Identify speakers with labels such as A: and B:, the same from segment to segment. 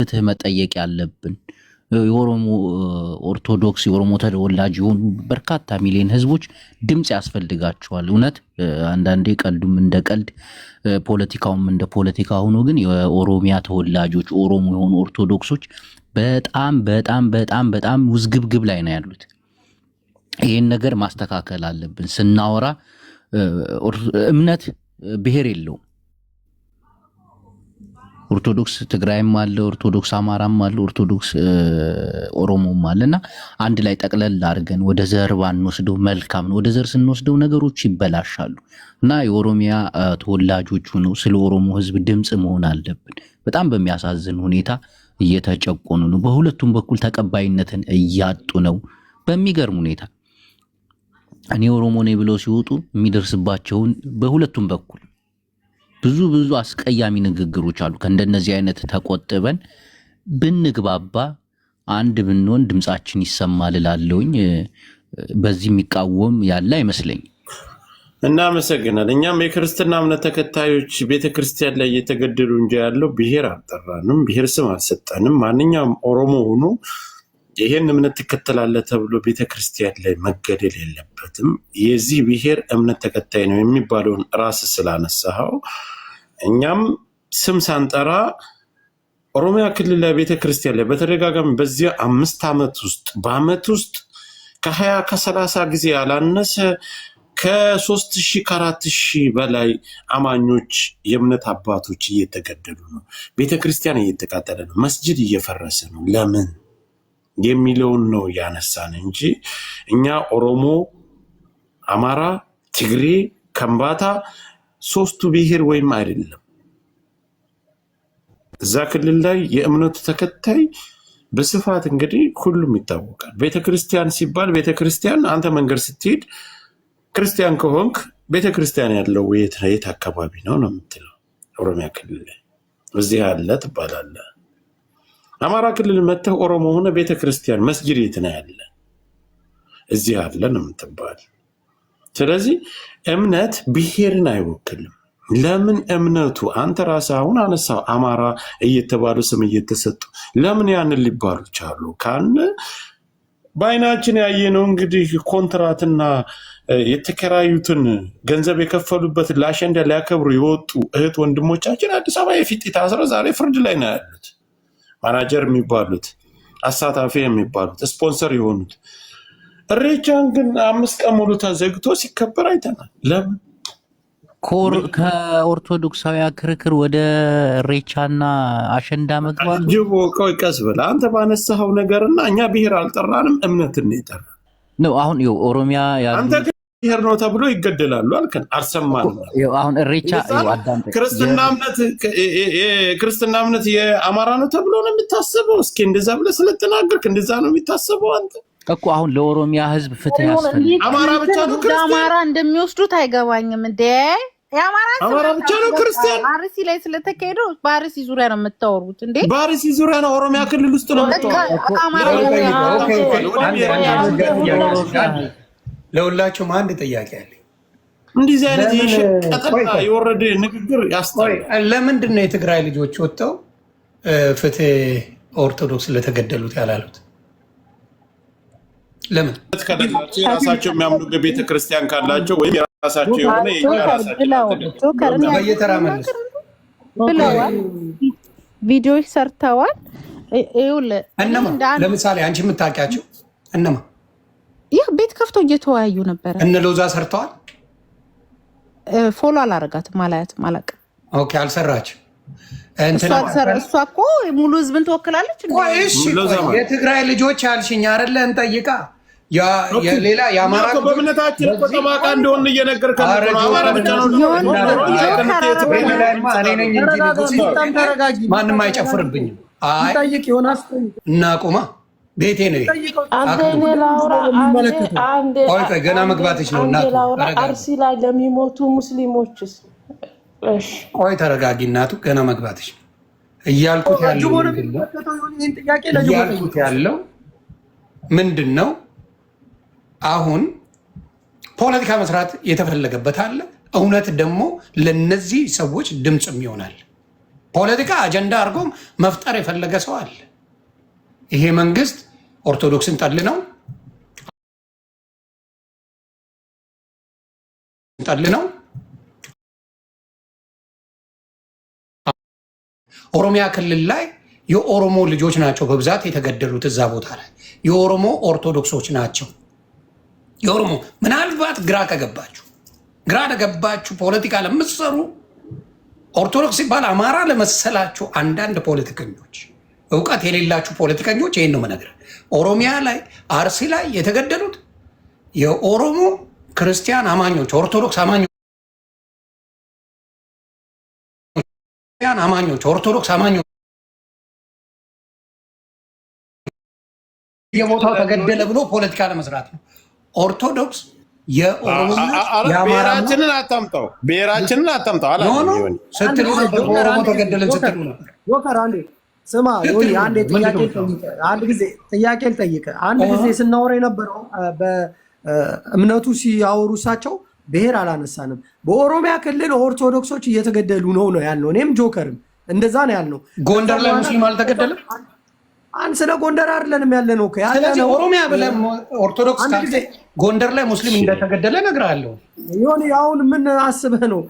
A: ፍትህ መጠየቅ ያለብን የኦሮሞ ኦርቶዶክስ የኦሮሞ ተወላጅ የሆኑ በርካታ ሚሊዮን ህዝቦች ድምጽ ያስፈልጋቸዋል። እውነት አንዳንዴ ቀልዱም እንደ ቀልድ ፖለቲካውም እንደ ፖለቲካ ሆኖ ግን የኦሮሚያ ተወላጆች ኦሮሞ የሆኑ ኦርቶዶክሶች በጣም በጣም በጣም በጣም ውዝግብግብ ላይ ነው ያሉት። ይህን ነገር ማስተካከል አለብን። ስናወራ እምነት ብሔር የለውም። ኦርቶዶክስ ትግራይም አለ፣ ኦርቶዶክስ አማራም አለ፣ ኦርቶዶክስ ኦሮሞም አለና አንድ ላይ ጠቅለል አድርገን ወደ ዘር ባንወስደው መልካም ነው። ወደ ዘር ስንወስደው ነገሮች ይበላሻሉ እና የኦሮሚያ ተወላጆች ሆነው ስለ ኦሮሞ ህዝብ ድምጽ መሆን አለብን። በጣም በሚያሳዝን ሁኔታ እየተጨቆኑ ነው። በሁለቱም በኩል ተቀባይነትን እያጡ ነው በሚገርም ሁኔታ። እኔ ኦሮሞ ነኝ ብለው ሲወጡ የሚደርስባቸውን በሁለቱም በኩል ብዙ አስቀያሚ ንግግሮች አሉ። ከእንደነዚህ አይነት ተቆጥበን ብንግባባ አንድ ብንሆን ድምጻችን ይሰማል እላለሁኝ። በዚህ የሚቃወም ያለ አይመስለኝም።
B: እናመሰግናለን። እኛም የክርስትና እምነት ተከታዮች ቤተክርስቲያን ላይ እየተገደሉ እንጂ ያለው ብሔር አልጠራንም፣ ብሔር ስም አልሰጠንም። ማንኛውም ኦሮሞ ሆኖ ይሄን እምነት ትከተላለህ ተብሎ ቤተክርስቲያን ላይ መገደል የለበትም። የዚህ ብሔር እምነት ተከታይ ነው የሚባለውን ራስ ስላነሳኸው እኛም ስም ሳንጠራ ኦሮሚያ ክልል ላይ ቤተክርስቲያን ላይ በተደጋጋሚ በዚያ 5 ዓመት ውስጥ በአመት ውስጥ ከ20 ከ30 ጊዜ ያላነሰ ከ3000 ከ4000 በላይ አማኞች የእምነት አባቶች እየተገደሉ ነው። ቤተክርስቲያን እየተቃጠለ ነው። መስጂድ እየፈረሰ ነው። ለምን የሚለውን ነው ያነሳን እንጂ እኛ ኦሮሞ፣ አማራ፣ ትግሬ፣ ከምባታ ሶስቱ ብሔር ወይም አይደለም። እዛ ክልል ላይ የእምነቱ ተከታይ በስፋት እንግዲህ ሁሉም ይታወቃል። ቤተክርስቲያን ሲባል ቤተክርስቲያን አንተ መንገድ ስትሄድ ክርስቲያን ከሆንክ ቤተክርስቲያን ያለው የት አካባቢ ነው ነው የምትለው። ኦሮሚያ ክልል ላይ እዚህ አለ ትባላለህ። አማራ ክልል መጥተህ ኦሮሞ ሆነ ቤተክርስቲያን መስጊድ የት ነው ያለ? እዚህ አለ ነው የምትባል። ስለዚህ እምነት ብሔርን አይወክልም። ለምን እምነቱ አንተ ራስህ አሁን አነሳው አማራ እየተባሉ ስም እየተሰጡ ለምን ያንን ሊባሉ ቻሉ? ካን በአይናችን ያየነው እንግዲህ ኮንትራትና የተከራዩትን ገንዘብ የከፈሉበት ለአሸንዳ ሊያከብሩ የወጡ እህት ወንድሞቻችን አዲስ አበባ የፊት ታስረው ዛሬ ፍርድ ላይ ነው ያሉት። ማናጀር የሚባሉት አሳታፊ የሚባሉት ስፖንሰር የሆኑት እሬቻን ግን 5 ቀን ሙሉ ተዘግቶ ሲከበር አይተናል። ለምን
A: ከኦርቶዶክሳዊ ክርክር ወደ እሬቻና አሸንዳ መግባት
B: ጅቦ ቆይ ቀስ ብለህ አንተ ባነሳኸው ነገርና እኛ ብሔር አልጠራንም እምነትን የጠራ
A: ነው። አሁን ኦሮሚያ
B: አንተ ግን ብሔር ነው ተብሎ ይገደላሉ አልከን፣ አልሰማንም።
A: አሁን እሬቻ
B: ክርስትና እምነት የአማራ ነው ተብሎ ነው የሚታሰበው? እስኪ እንደዛ ብለህ ስለተናገርክ እንደዛ ነው የሚታሰበው አንተ
A: እኮ። አሁን ለኦሮሚያ ህዝብ ፍትህ ያስፈልጋል።
B: አማራ ብቻ ነው ክርስቲያን?
C: አማራ እንደሚወስዱት አይገባኝም እንዴ?
B: አማራ ብቻ ነው ክርስቲያን?
C: አርሲ ላይ ስለተካሄደው በአርሲ ዙሪያ ነው የምታወሩት እንዴ?
B: በአርሲ ዙሪያ ነው ኦሮሚያ ክልል ውስጥ ነው የምታወሩት።
D: ለሁላችሁም አንድ ጥያቄ አለ።
B: እንደዚህ አይነት የሸቀጠና የወረደ ንግግር ያስታውቃል።
D: ለምንድን ነው የትግራይ ልጆች ወጥተው ፍትህ ኦርቶዶክስ ለተገደሉት ያላሉት? ለምን
B: የራሳቸው የሚያምኑ ቤተክርስቲያን ካላቸው ወይም የራሳቸው የሆነ
D: በየተራ መልስ
C: ብለዋል፣ ቪዲዮዎች ሰርተዋል።
D: ለምሳሌ አንቺ የምታውቂያቸው እነማ?
C: ይህ ቤት ከፍቶ እየተወያዩ ነበረ።
D: እነ ሎዛ ሰርተዋል።
C: ፎሎ አላረጋትም ማለት
D: ኦኬ፣ አልሰራችም።
C: እሷ እኮ ሙሉ ህዝብን ትወክላለች።
D: የትግራይ ልጆች ያልሽኝ አይደለ? እንጠይቃ ሌላ የአማራ
B: በእምነታችን ጠባቃ እንደሆነ እየነገርከን አማራ ብቻ ነው
D: ማንም አይጨፍርብኝም። እናቁማ ቤቴ ነው። ገና መግባትች ነው።
E: አርሲ ላይ ለሚሞቱ ሙስሊሞችስ?
D: ቆይ ተረጋጊ እናቱ፣ ገና መግባትች ነው። እያልኩት ያለው ምንድን ነው? አሁን ፖለቲካ መስራት የተፈለገበት አለ። እውነት ደግሞ ለነዚህ ሰዎች ድምፅም ይሆናል። ፖለቲካ አጀንዳ አድርጎም መፍጠር የፈለገ ሰው አለ። ይሄ መንግስት ኦርቶዶክስን ጠል ነው። ኦሮሚያ ክልል ላይ የኦሮሞ ልጆች ናቸው በብዛት የተገደሉት። እዛ ቦታ ላይ የኦሮሞ ኦርቶዶክሶች ናቸው። የኦሮሞ ምናልባት ግራ ከገባችሁ ፖለቲካ ለምትሰሩ ኦርቶዶክስ ሲባል አማራ ለመሰላችሁ አንዳንድ ፖለቲከኞች፣ እውቀት የሌላችሁ ፖለቲከኞች ይህን ነው የምነግርህ። ኦሮሚያ ላይ አርሲ ላይ የተገደሉት የኦሮሞ ክርስቲያን አማኞች፣ ኦርቶዶክስ ኦርቶዶክስ አማኞች የቦታው ተገደለ ብሎ ፖለቲካ ለመስራት ነው። ኦርቶዶክስ
B: ብሔራችንን አታምጣው
D: ስትሉ ኦሮሞ ተገደለን ስትሉ ነበር።
F: ጆከር አንዴ ስማ፣ አንድ ጊዜ ጥያቄ ልጠይቅ። አንድ ጊዜ ስናወራ የነበረው በእምነቱ ሲያወሩ እሳቸው ብሔር አላነሳንም። በኦሮሚያ ክልል ኦርቶዶክሶች እየተገደሉ ነው ያልነው። እኔም ጆከርም እንደዛ ነው ያልነው።
D: ጎንደር ላይ ሙስሊም አልተገደለም።
F: አንድ ስለ ጎንደር አይደለንም ያለነው።
D: ስለዚህ ኦሮሚያ ብለህ ኦርቶዶክስ ጎንደር ላይ ሙስሊም እንደተገደለ እነግርሃለሁ።
F: አሁን ምን አስበህ ነው?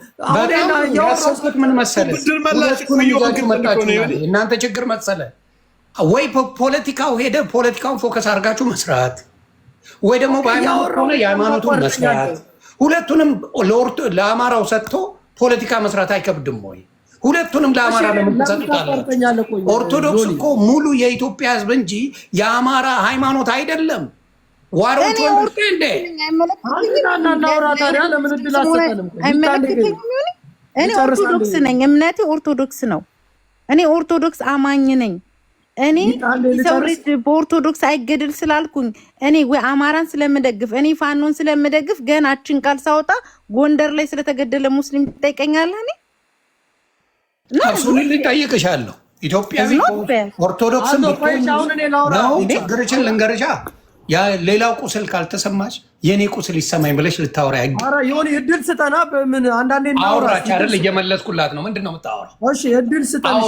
D: ያሰብኩት ምን መሰለህ? እናንተ ችግር መሰለህ ወይ ፖለቲካው ሄደ ፖለቲካውን ፎከስ አድርጋችሁ መስራት፣ ወይ ደግሞ በሃይማኖት ሆነ የሃይማኖቱን መስራት። ሁለቱንም ለአማራው ሰጥቶ ፖለቲካ መስራት አይከብድም ወይ? ሁለቱንም ለአማራ ለምን ትሰጡታላችሁ? ኦርቶዶክስ እኮ ሙሉ የኢትዮጵያ ሕዝብ እንጂ የአማራ ሃይማኖት አይደለም። ዋሮች ወንድ እንደ
C: እኔ ኦርቶዶክስ ነኝ፣ እምነቴ ኦርቶዶክስ ነው። እኔ ኦርቶዶክስ አማኝ ነኝ። እኔ ሰው ልጅ በኦርቶዶክስ አይገድል ስላልኩኝ እኔ ወይ አማራን ስለምደግፍ እኔ ፋኖን ስለምደግፍ ገና አችን ቃል ሳወጣ ጎንደር ላይ ስለተገደለ ሙስሊም ትጠይቀኛለህ? እኔ
D: እሱን ልጠይቅሻለሁ። ኢትዮጵያዊ ኦርቶዶክስን ነው ችግርችን ልንገርሻ። ሌላው ቁስል ካልተሰማች የኔ ቁስል ይሰማኝ ብለሽ ልታወራ
F: ሆን እድል ስጠና። ምን አንዳንዴ
D: አውራች አይደል? እየመለስኩላት ነው። ምንድን ነው የምታወራው?
F: እሺ እድል ስጠን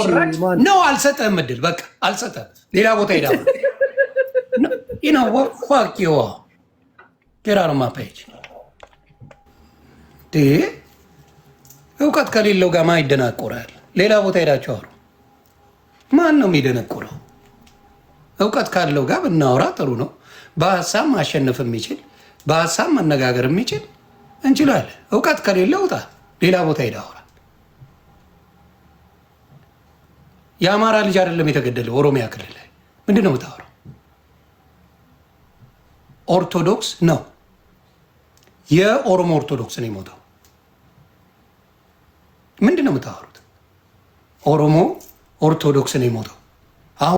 D: ነው። አልሰጠህም እድል። በቃ አልሰጠህም። ሌላ ቦታ ሄዳ ፋኪዋ ጌራሩ ማፓች እውቀት ከሌለው ጋር ማ ይደናቆራል? ሌላ ቦታ ሄዳችሁ አውሩ። ማን ነው የሚደነቁረው? እውቀት ካለው ጋር ብናወራ ጥሩ ነው። በሀሳብ ማሸነፍ የሚችል በሀሳብ መነጋገር የሚችል እንችላለን። እውቀት ከሌለ ውጣ፣ ሌላ ቦታ ሄዳ አውራ። የአማራ ልጅ አይደለም የተገደለው ኦሮሚያ ክልል ላይ። ምንድን ነው የምታወራው? ኦርቶዶክስ ነው፣ የኦሮሞ ኦርቶዶክስ ነው የሞተው። ምንድን ነው የምታወሩት? ኦሮሞ ኦርቶዶክስ ነው የሞተው።